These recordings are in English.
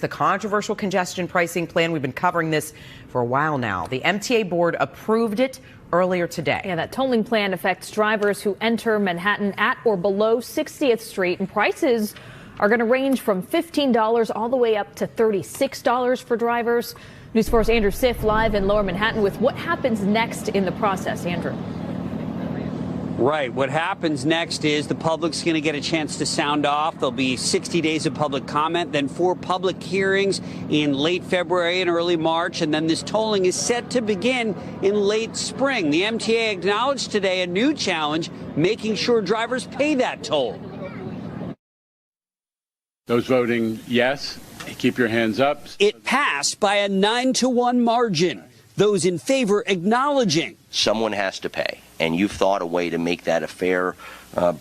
the controversial congestion pricing plan. We've been covering this for a while now. The MTA board approved it earlier today. Yeah, that tolling plan affects drivers who enter Manhattan at or below 60th Street, and prices are going to range from $15 all the way up to $36 for drivers. News 4's Andrew Siff live in Lower Manhattan with what happens next in the process. Andrew. Right. What happens next is the public's going to get a chance to sound off. There'll be 60 days of public comment, then 4 public hearings in late February and early March, and then this tolling is set to begin in late spring. The MTA acknowledged today a new challenge, making sure drivers pay that toll. Those voting yes, keep your hands up. It passed by a 9-to-1 margin. Those in favor acknowledging someone has to pay, and you've thought a way to make that a fair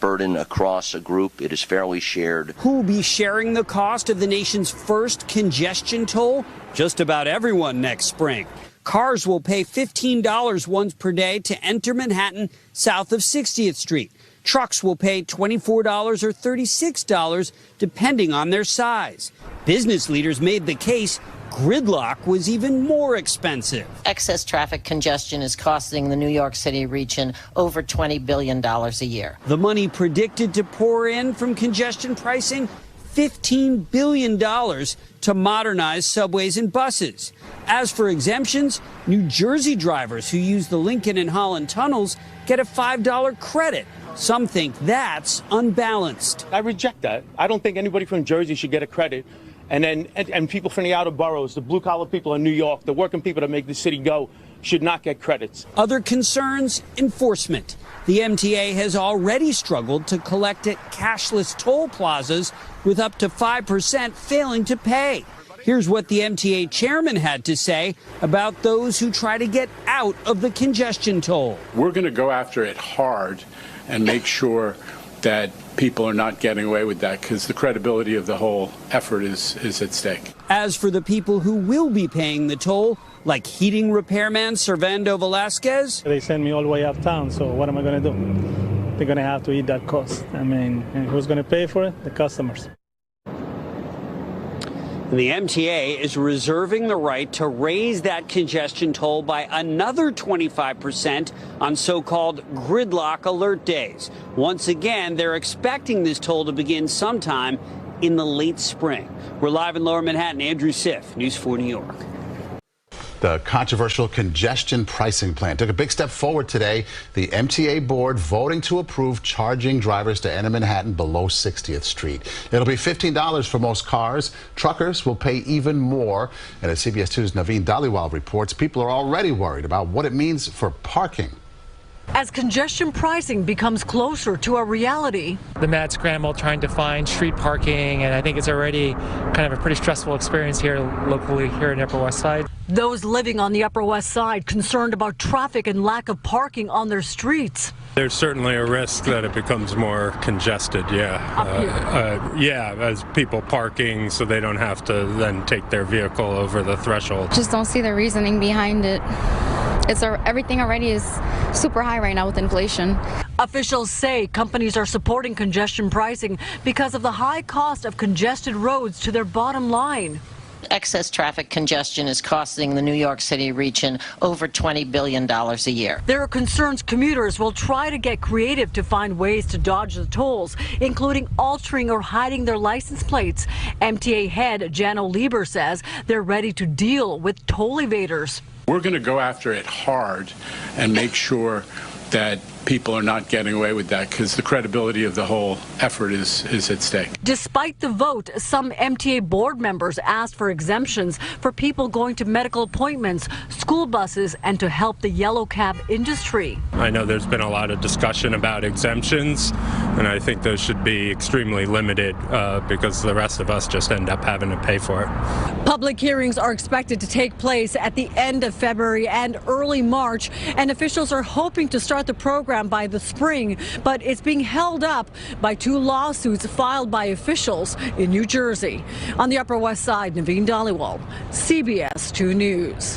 burden across a group. It is fairly shared. Who will be sharing the cost of the nation's first congestion toll? Just about everyone next spring. Cars will pay $15 once per day to enter Manhattan south of 60th Street. Trucks will pay $24 or $36 depending on their size. Business leaders made the case gridlock was even more expensive. Excess traffic congestion is costing the New York City region over $20 billion a year. The money predicted to pour in from congestion pricing, $15 billion to modernize subways and buses. As for exemptions, New Jersey drivers who use the Lincoln and Holland tunnels get a $5 credit. Some think that's unbalanced. I reject that. I don't think anybody from Jersey should get a credit. And people from the outer boroughs, the blue-collar people in New York, the working people that make the city go, should not get credits. Other concerns, enforcement. The MTA has already struggled to collect at cashless toll plazas, with up to 5% failing to pay. Here's what the MTA chairman had to say about those who try to get out of the congestion toll. We're going to go after it hard and make sure that people are not getting away with that, because the credibility of the whole effort is at stake. As for the people who will be paying the toll, like heating repairman Servando Velasquez, they send me all the way uptown, so what am I going to do? They're going to have to eat that cost. I mean, and who's going to pay for it? The customers. The MTA is reserving the right to raise that congestion toll by another 25% on so-called gridlock alert days. Once again, they're expecting this toll to begin sometime in the late spring. We're live in Lower Manhattan. Andrew Siff, News 4 New York. The controversial congestion pricing plan took a big step forward today. The MTA board voting to approve charging drivers to enter Manhattan below 60th Street. It'll be $15 for most cars. Truckers will pay even more. And as CBS 2's Naveen Dhaliwal reports, people are already worried about what it means for parking. As congestion pricing becomes closer to a reality. The mad scramble trying to find street parking, and I think it's already kind of a pretty stressful experience here locally here in the Upper West Side. Those living on the Upper West Side concerned about traffic and lack of parking on their streets. There's certainly a risk that it becomes more congested, yeah, as people parking so they don't have to then take their vehicle over the threshold. Just don't see the reasoning behind it. Everything already is super high right now with inflation. Officials say companies are supporting congestion pricing because of the high cost of congested roads to their bottom line. Excess traffic congestion is costing the New York City region over $20 billion a year. There are concerns commuters will try to get creative to find ways to dodge the tolls, including altering or hiding their license plates. MTA head Jano Lieber says they're ready to deal with toll evaders. We're going to go after it hard and make sure that people are not getting away with that, because the credibility of the whole effort is at stake. Despite the vote, some MTA board members asked for exemptions for people going to medical appointments, school buses, and to help the yellow cab industry. I know there's been a lot of discussion about exemptions, and I think those should be extremely limited because the rest of us just end up having to pay for it. Public hearings are expected to take place at the end of February and early March, and officials are hoping to start the program by the spring, but it's being held up by 2 lawsuits filed by officials in New Jersey. On the Upper West Side, Naveen Dhaliwal, CBS 2 News.